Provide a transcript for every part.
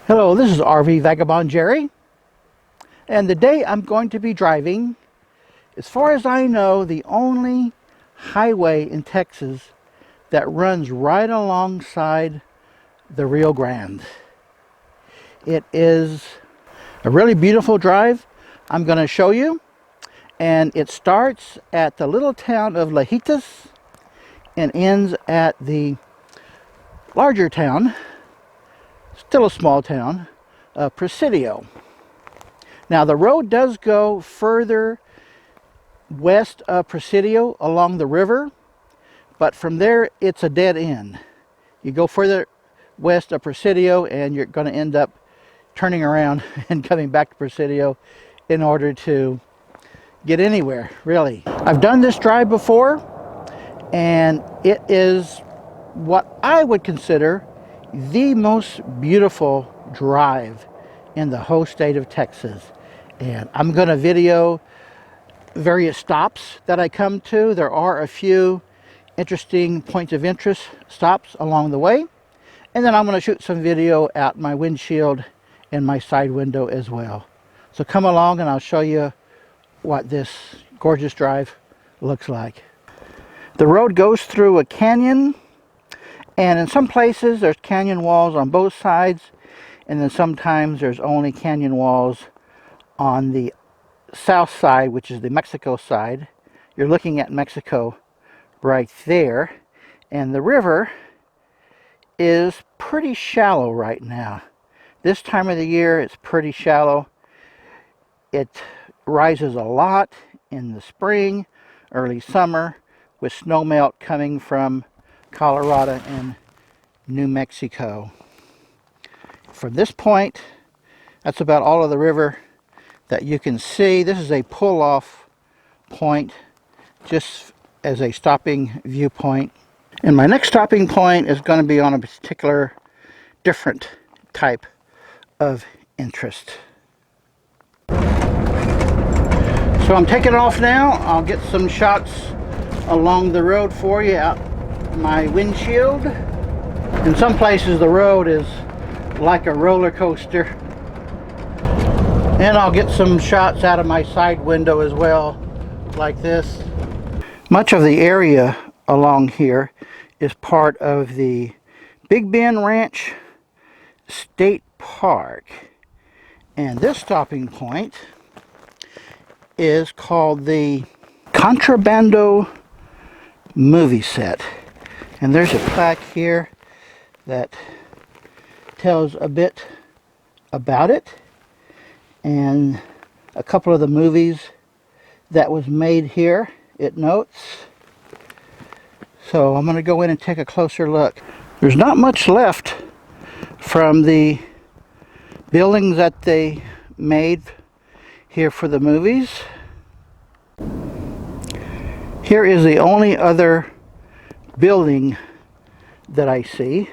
Hello, this is RV Vagabond Jerry, and today I'm going to be driving, as far as I know, the only highway in Texas that runs right alongside the Rio Grande. It is a really beautiful drive. I'm going to show you, and it starts at the little town of Lajitas and ends at the larger town, still a small town, Presidio. Now the road does go further west of Presidio along the river, but from there it's a dead end. You go further west of Presidio and you're going to end up turning around and coming back to Presidio in order to get anywhere, really. I've done this drive before, and it is what I would consider the most beautiful drive in the whole state of Texas. And I'm going to video various stops that I come to. There are a few interesting points of interest stops along the way. And then I'm going to shoot some video out my windshield and my side window as well. So come along and I'll show you what this gorgeous drive looks like. The road goes through a canyon, and in some places there's canyon walls on both sides, and then sometimes there's only canyon walls on the south side, which is the Mexico side. You're looking at Mexico right there, and the river is pretty shallow right now. This time of the year it's pretty shallow. It rises a lot in the spring, early summer, with snowmelt coming from Colorado and New Mexico. From this point, that's about all of the river that you can see. This is a pull-off point, just as a stopping viewpoint. And my next stopping point is going to be on a particular different type of interest. So I'm taking off now. I'll get some shots along the road for you out my windshield. In some places the road is like a roller coaster. And I'll get some shots out of my side window as well, like this. Much of the area along here is part of the Big Bend Ranch State Park. And this stopping point is called the Contrabando Movie Set. And there's a plaque here that tells a bit about it and a couple of the movies that was made here, it notes. So I'm going to go in and take a closer look. There's not much left from the buildings that they made here for the movies. Here is the only other building that I see.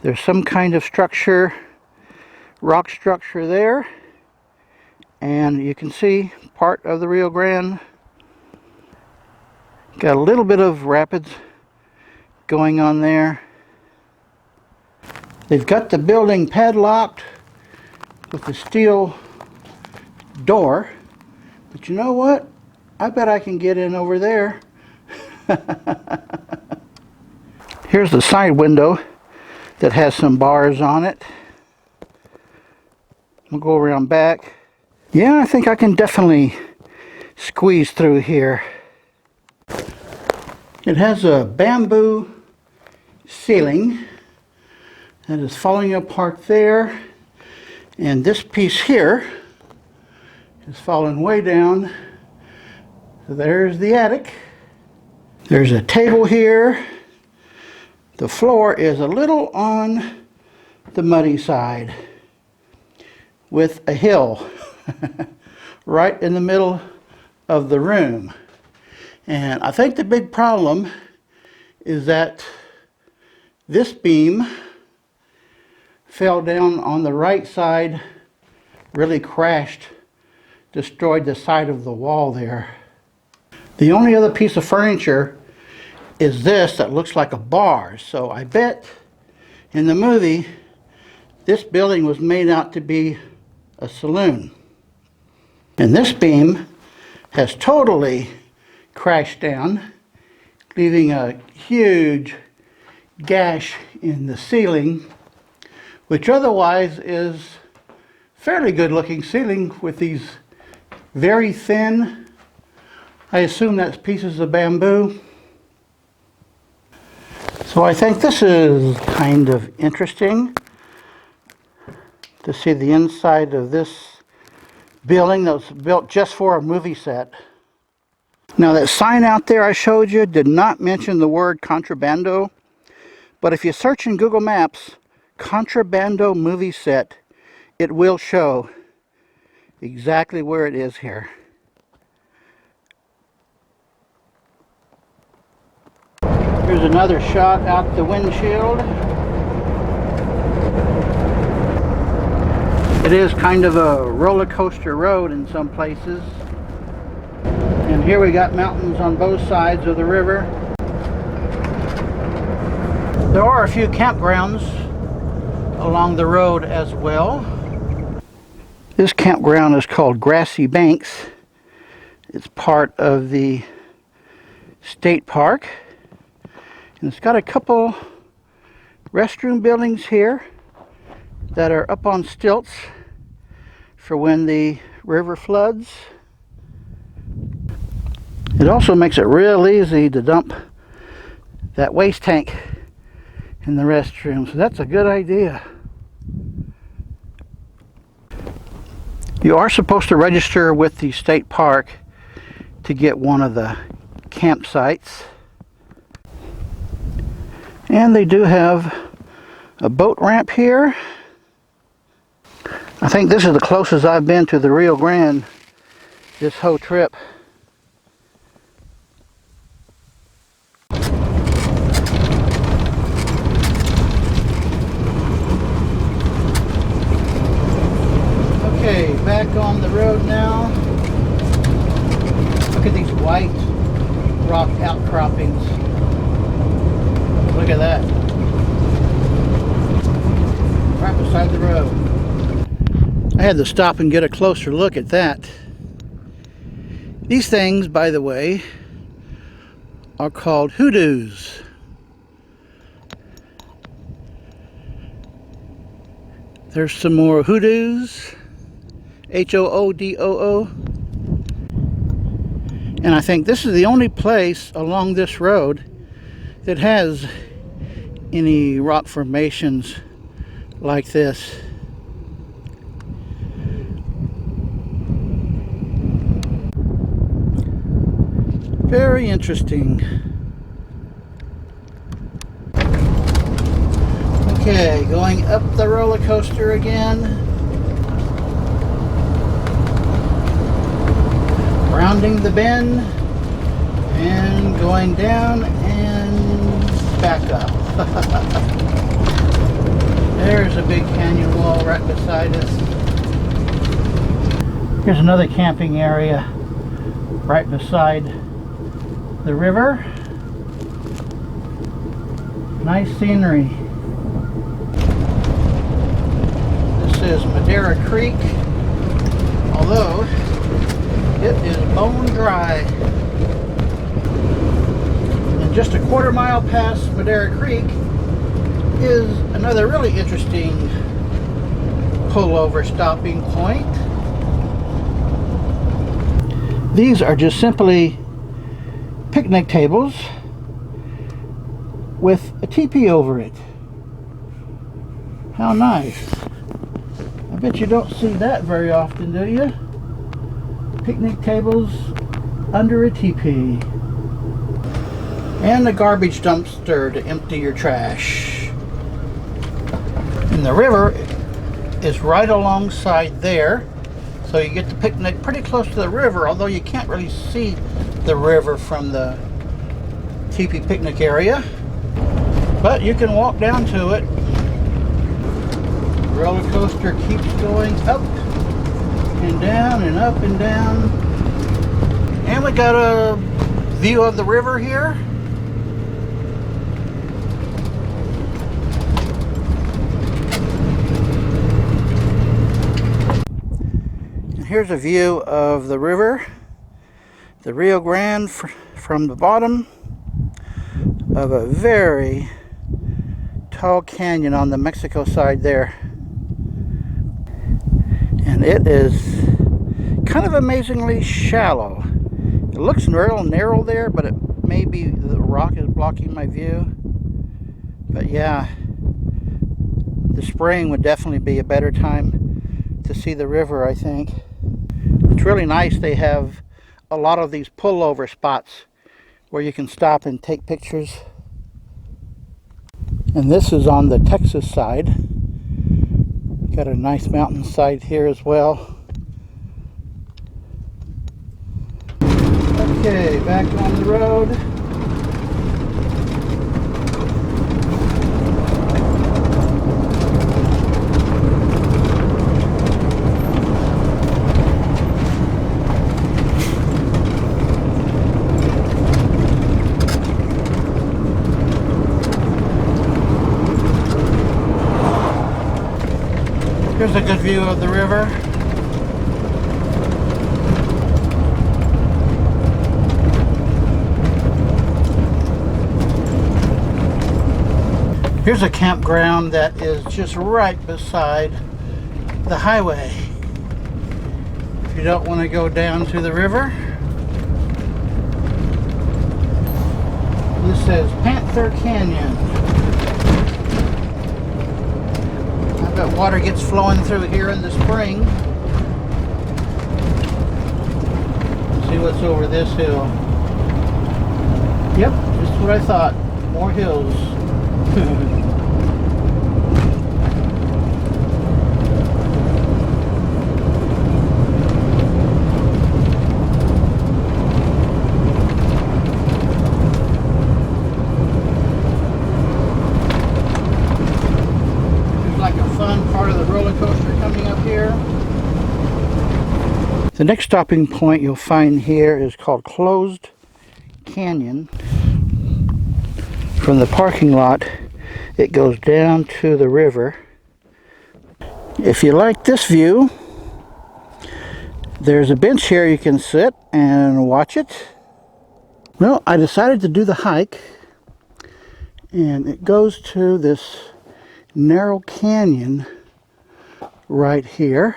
There's some kind of structure, rock structure there, and you can see part of the Rio Grande. Got a little bit of rapids going on there. They've got the building padlocked with the steel door, but you know what? I bet I can get in over there. Here's the side window that has some bars on it. We'll go around back. Yeah, I think I can definitely squeeze through here. It has a bamboo ceiling that is falling apart there, and this piece here is falling way down. So there's the attic. There's a table here. The floor is a little on the muddy side with a hill right in the middle of the room. And I think the big problem is that this beam fell down on the right side, really crashed, destroyed the side of the wall there. The only other piece of furniture is this that looks like a bar. So I bet in the movie This building was made out to be a saloon. And this beam has totally crashed down, leaving a huge gash in the ceiling, which otherwise is fairly good looking ceiling with these very thin, I assume that's pieces of bamboo. So I think this is kind of interesting to see the inside of this building that was built just for a movie set. Now that sign out there I showed you did not mention the word Contrabando, but if you search in Google Maps, Contrabando Movie Set, it will show exactly where it is here. Here's another shot out the windshield. It is kind of a roller coaster road in some places. And here we got mountains on both sides of the river. There are a few campgrounds along the road as well. This campground is called Grassy Banks. It's part of the state park. And it's got a couple restroom buildings here that are up on stilts for when the river floods. It also makes it real easy to dump that waste tank in the restroom, so that's a good idea. You are supposed to register with the state park to get one of the campsites. And they do have a boat ramp here. I think this is the closest I've been to the Rio Grande this whole trip. Okay, back on the road now. Look at these white rock outcroppings. Look at that. Right beside the road. I had to stop and get a closer look at that. These things, by the way, are called Hoodoos. There's some more Hoodoos. Hoodoo. And I think this is the only place along this road that has any rock formations like this. Very interesting. Okay, going up the roller coaster again. Rounding the bend and going down and back up. There's a big canyon wall right beside us. Here's another camping area right beside the river. Nice scenery. This is Madeira Creek, although it is bone dry. And just a quarter mile past Madeira Creek is another really interesting pullover stopping point. These are just simply picnic tables with a teepee over it. How nice. I bet you don't see that very often, do you? Picnic tables under a teepee. And a garbage dumpster to empty your trash. And the river is right alongside there, so you get to picnic pretty close to the river, although you can't really see the river from the teepee picnic area, but you can walk down to it. The roller coaster keeps going up and down and up and down, and we got a view of the river here. here's a view of the river, the Rio Grande, from the bottom of a very tall canyon on the Mexico side there. And it is kind of amazingly shallow. It looks real narrow there, but it may be the rock is blocking my view. But yeah, the spring would definitely be a better time to see the river, I think. It's really nice. They have a lot of these pullover spots where you can stop and take pictures. And this is on the Texas side. Got a nice mountainside here as well. Okay, back on the road. Here's a good view of the river. Here's a campground that is just right beside the highway. If you don't want to go down to the river, this says Panther Canyon. I bet water gets flowing through here in the spring. Let's see what's over this hill. Yep, just what I thought. More hills. The next stopping point you'll find here is called Closed Canyon. From the parking lot, it goes down to the river. If you like this view, there's a bench here you can sit and watch it. Well, I decided to do the hike, and it goes to this narrow canyon right here.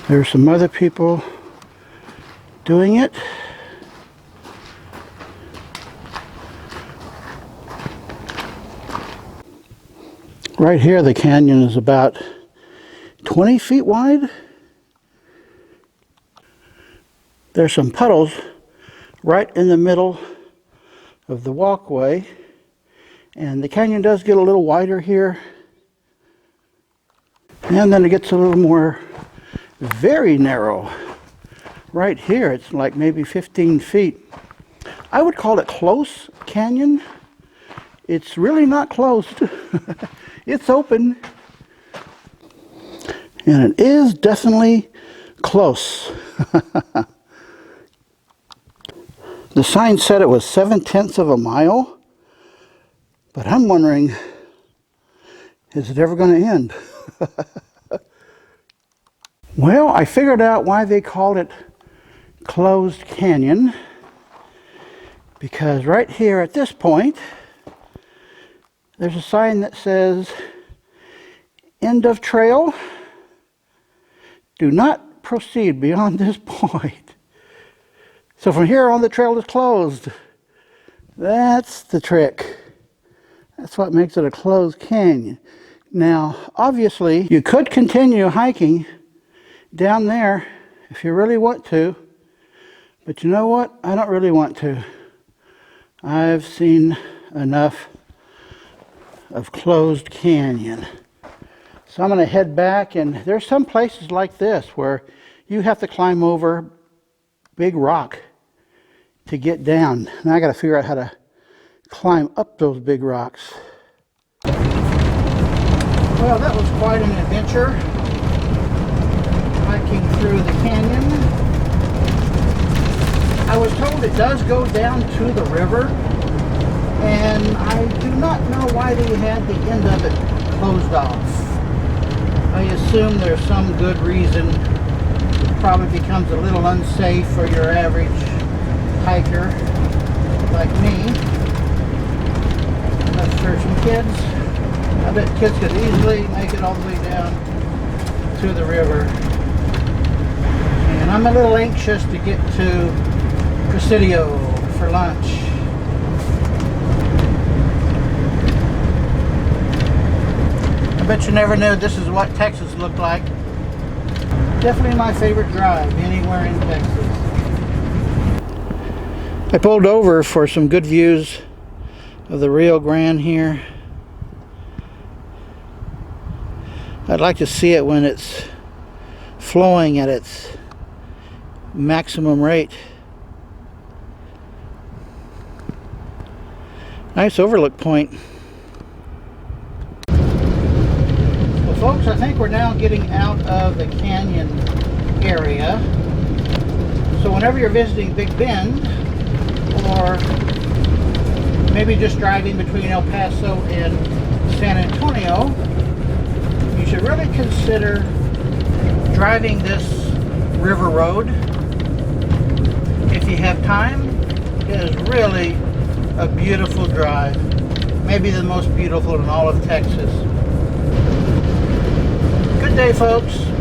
There's some other people doing it. Right here, the canyon is about 20 feet wide. There's some puddles right in the middle of the walkway. And the canyon does get a little wider here. And then it gets a little more very narrow. Right here, it's like maybe 15 feet. I would call it close canyon. It's really not closed. It's open. And it is definitely close. The sign said it was 7/10 of a mile. But I'm wondering, is it ever going to end? Well, I figured out why they called it Closed Canyon. Because right here at this point, there's a sign that says, "End of trail. Do not proceed beyond this point." So from here on, the trail is closed. That's the trick. That's what makes it a closed canyon. Now, obviously, you could continue hiking down there if you really want to. But you know what? I don't really want to. I've seen enough of Closed Canyon. So I'm going to head back, and there's some places like this where you have to climb over big rock to get down. Now I got to figure out how to climb up those big rocks. Well, that was quite an adventure, hiking through the canyon. I was told it does go down to the river, and I do not know why they had the end of it closed off. I assume there's some good reason probably becomes a little unsafe for your average hiker like me. Unless for some kids, I bet kids could easily make it all the way down to the river. And I'm a little anxious to get to Presidio for lunch. I bet you never knew this is what Texas looked like. Definitely my favorite drive anywhere in Texas. I pulled over for some good views of the Rio Grande here. I'd like to see it when it's flowing at its maximum rate. Nice overlook point. Well, folks, I think we're now getting out of the canyon area. So whenever you're visiting Big Bend, or maybe just driving between El Paso and San Antonio, you should really consider driving this river road. If you have time, it is really a beautiful drive. Maybe the most beautiful in all of Texas. Good day, folks.